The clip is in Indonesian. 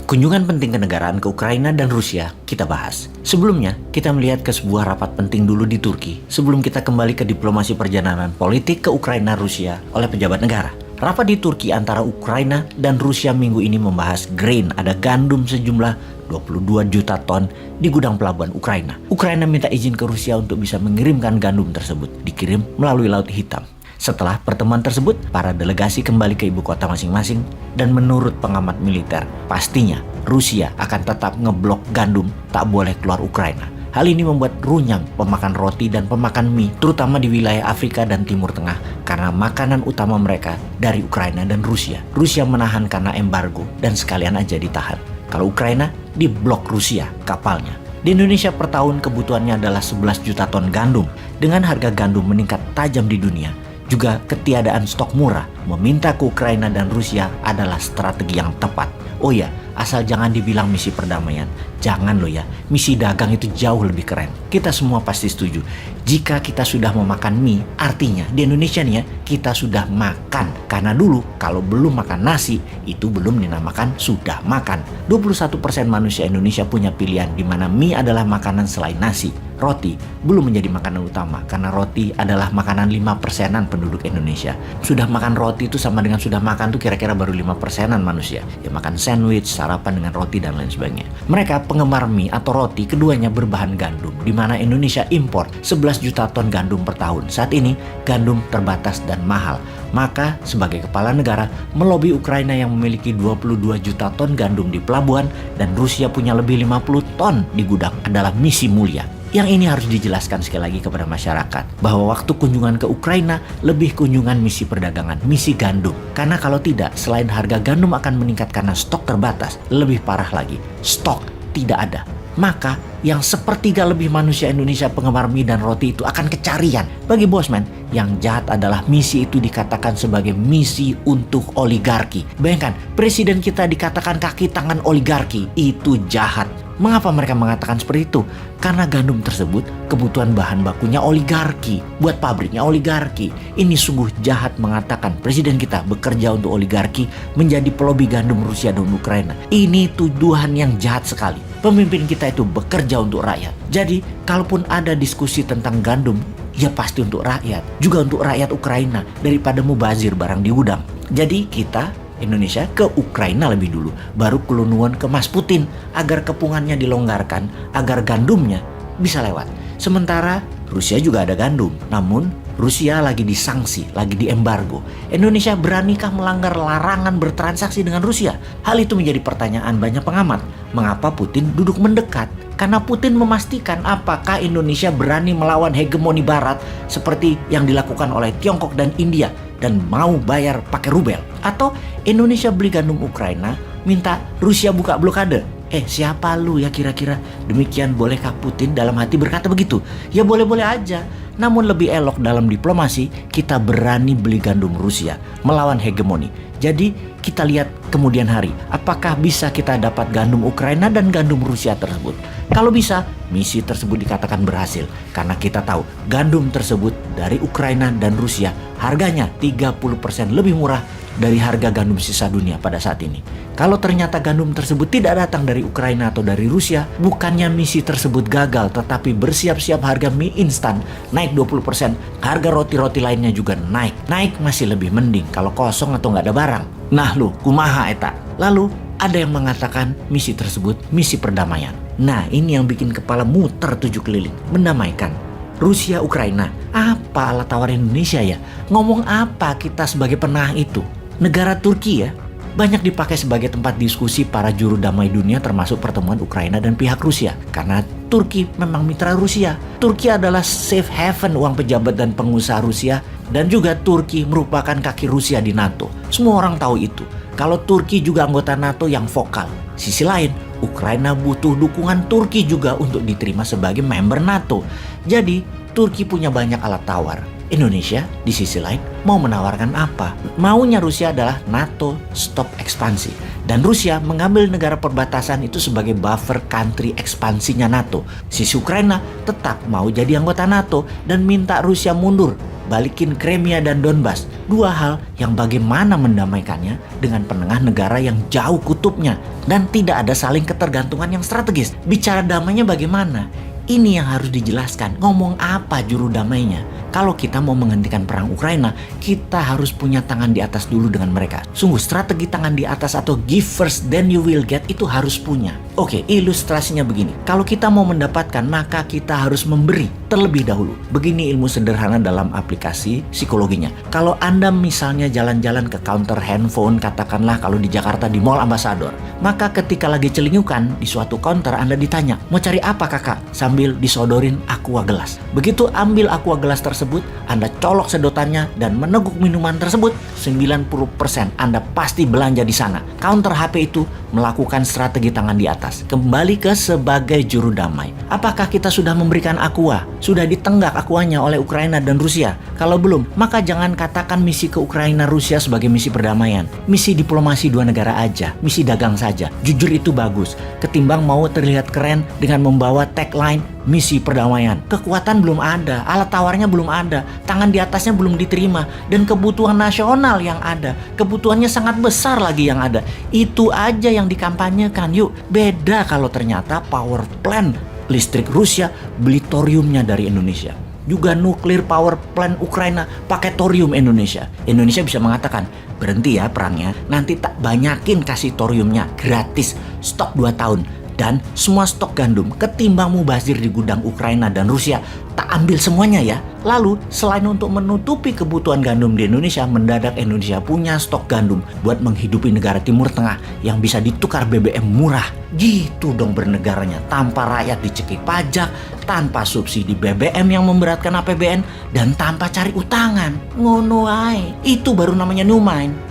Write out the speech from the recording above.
Kunjungan penting kenegaraan ke Ukraina dan Rusia kita bahas. Sebelumnya, kita melihat ke sebuah rapat penting dulu di Turki sebelum kita kembali ke diplomasi perjalanan politik ke Ukraina Rusia oleh pejabat negara. Rapat di Turki antara Ukraina dan Rusia minggu ini membahas grain, ada gandum sejumlah 22 juta ton di gudang pelabuhan Ukraina. Ukraina minta izin ke Rusia untuk bisa mengirimkan gandum tersebut, dikirim melalui Laut Hitam. Setelah pertemuan tersebut, para delegasi kembali ke ibu kota masing-masing dan menurut pengamat militer, pastinya Rusia akan tetap ngeblok gandum tak boleh keluar Ukraina. Hal ini membuat runyam pemakan roti dan pemakan mie, terutama di wilayah Afrika dan Timur Tengah, karena makanan utama mereka dari Ukraina dan Rusia. Rusia menahan karena embargo dan sekalian aja ditahan. Kalau Ukraina, diblok Rusia kapalnya. Di Indonesia per tahun kebutuhannya adalah 11 juta ton gandum. Dengan harga gandum meningkat tajam di dunia, juga ketiadaan stok murah, meminta ke Ukraina dan Rusia adalah strategi yang tepat. Oh ya, asal jangan dibilang misi perdamaian. Jangan loh ya, misi dagang itu jauh lebih keren. Kita semua pasti setuju. Jika kita sudah memakan mie, artinya di Indonesia nih ya, kita sudah makan. Karena dulu kalau belum makan nasi, itu belum dinamakan sudah makan. 21% manusia Indonesia punya pilihan di mana mie adalah makanan selain nasi. Roti belum menjadi makanan utama karena roti adalah makanan 5%-an penduduk Indonesia. Sudah makan roti itu sama dengan sudah makan tuh kira-kira baru 5%-an manusia. Ya makan sandwich, sarapan dengan roti dan lain sebagainya. Mereka penggemar mie atau roti keduanya berbahan gandum, di mana Indonesia impor 11 juta ton gandum per tahun. Saat ini gandum terbatas dan mahal. Maka sebagai kepala negara melobi Ukraina yang memiliki 22 juta ton gandum di pelabuhan dan Rusia punya lebih 50 ton di gudang adalah misi mulia. Yang ini harus dijelaskan sekali lagi kepada masyarakat bahwa waktu kunjungan ke Ukraina lebih kunjungan misi perdagangan, misi gandum. Karena kalau tidak, selain harga gandum akan meningkat karena stok terbatas, lebih parah lagi, stok tidak ada. Maka yang sepertiga lebih manusia Indonesia penggemar mie dan roti itu akan kecarian. Bagi Bosman, yang jahat adalah misi itu dikatakan sebagai misi untuk oligarki. Bayangkan, presiden kita dikatakan kaki tangan oligarki, itu jahat. Mengapa mereka mengatakan seperti itu? Karena gandum tersebut kebutuhan bahan bakunya oligarki, buat pabriknya oligarki. Ini sungguh jahat mengatakan presiden kita bekerja untuk oligarki, menjadi pelobi gandum Rusia dan Ukraina. Ini tuduhan yang jahat sekali. Pemimpin kita itu bekerja untuk rakyat. Jadi, kalaupun ada diskusi tentang gandum, ya pasti untuk rakyat. Juga untuk rakyat Ukraina daripada mubazir barang di gudang. Jadi kita Indonesia ke Ukraina lebih dulu, baru kelunuan ke Mas Putin agar kepungannya dilonggarkan, agar gandumnya bisa lewat. Sementara Rusia juga ada gandum, namun Rusia lagi disanksi, lagi diembargo. Indonesia beranikah melanggar larangan bertransaksi dengan Rusia? Hal itu menjadi pertanyaan banyak pengamat. Mengapa Putin duduk mendekat? Karena Putin memastikan apakah Indonesia berani melawan hegemoni Barat seperti yang dilakukan oleh Tiongkok dan India dan mau bayar pakai rubel. Atau Indonesia beli gandum Ukraina, minta Rusia buka blokade. Siapa lu ya kira-kira? Demikian bolehkah Putin dalam hati berkata begitu? Ya boleh-boleh aja. Namun lebih elok dalam diplomasi, kita berani beli gandum Rusia, melawan hegemoni. Jadi kita lihat kemudian hari, apakah bisa kita dapat gandum Ukraina dan gandum Rusia tersebut. Kalau bisa, misi tersebut dikatakan berhasil. Karena kita tahu gandum tersebut dari Ukraina dan Rusia harganya 30% lebih murah dari harga gandum sisa dunia pada saat ini. Kalau ternyata gandum tersebut tidak datang dari Ukraina atau dari Rusia, bukannya misi tersebut gagal, tetapi bersiap-siap harga mie instan naik 20%, harga roti-roti lainnya juga naik. Naik masih lebih mending kalau kosong atau nggak ada barang. Nah lu, kumaha eta? Lalu ada yang mengatakan misi tersebut misi perdamaian. Nah ini yang bikin kepala muter 7 keliling. Mendamaikan Rusia Ukraina. Apa alat tawar Indonesia ya? Ngomong apa kita sebagai penengah itu? Negara Turki ya, banyak dipakai sebagai tempat diskusi para juru damai dunia termasuk pertemuan Ukraina dan pihak Rusia. Karena Turki memang mitra Rusia. Turki adalah safe haven uang pejabat dan pengusaha Rusia. Dan juga Turki merupakan kaki Rusia di NATO. Semua orang tahu itu. Kalau Turki juga anggota NATO yang vokal. Sisi lain, Ukraina butuh dukungan Turki juga untuk diterima sebagai member NATO. Jadi, Turki punya banyak alat tawar. Indonesia di sisi lain mau menawarkan apa? Maunya Rusia adalah NATO stop ekspansi. Dan Rusia mengambil negara perbatasan itu sebagai buffer country ekspansinya NATO. Sisi Ukraina tetap mau jadi anggota NATO dan minta Rusia mundur balikin Crimea dan Donbas. Dua hal yang bagaimana mendamaikannya dengan penengah negara yang jauh kutubnya dan tidak ada saling ketergantungan yang strategis. Bicara damainya bagaimana? Ini yang harus dijelaskan. Ngomong apa juru damainya? Kalau kita mau menghentikan perang Ukraina, kita harus punya tangan di atas dulu dengan mereka. Sungguh strategi tangan di atas atau give first then you will get itu harus punya. Oke, ilustrasinya begini. Kalau kita mau mendapatkan, maka kita harus memberi terlebih dahulu. Begini ilmu sederhana dalam aplikasi psikologinya. Kalau Anda misalnya jalan-jalan ke counter handphone, katakanlah kalau di Jakarta di Mall Ambassador, maka ketika lagi celingukan di suatu counter Anda ditanya, mau cari apa kakak? Sambil disodorin aqua gelas. Begitu ambil aqua gelas tersebut, Anda colok sedotannya dan meneguk minuman tersebut, 90% Anda pasti belanja di sana. Counter HP itu melakukan strategi tangan di atas. Kembali ke sebagai juru damai. Apakah kita sudah memberikan aqua? Sudah ditenggak aquanya oleh Ukraina dan Rusia? Kalau belum, maka jangan katakan misi ke Ukraina Rusia sebagai misi perdamaian. Misi diplomasi dua negara aja, misi dagang saja. Jujur itu bagus, ketimbang mau terlihat keren dengan membawa tagline misi perdamaian. Kekuatan belum ada, alat tawarnya belum ada, tangan di atasnya belum diterima, dan kebutuhan nasional yang ada, kebutuhannya sangat besar lagi yang ada. Itu aja yang dikampanyekan. Yuk, beda kalau ternyata power plant listrik Rusia beli thoriumnya dari Indonesia. Juga nuklir power plant Ukraina pakai thorium Indonesia. Indonesia bisa mengatakan, berhenti ya perangnya, nanti tak banyakin kasih thoriumnya, gratis, stok 2 tahun. Dan semua stok gandum ketimbang mubazir di gudang Ukraina dan Rusia, tak ambil semuanya ya. Lalu selain untuk menutupi kebutuhan gandum di Indonesia, mendadak Indonesia punya stok gandum buat menghidupi negara Timur Tengah yang bisa ditukar BBM murah. Gitu dong bernegaranya, tanpa rakyat dicekik pajak, tanpa subsidi BBM yang memberatkan APBN, dan tanpa cari utangan. Ngono ae. Itu baru namanya new mind.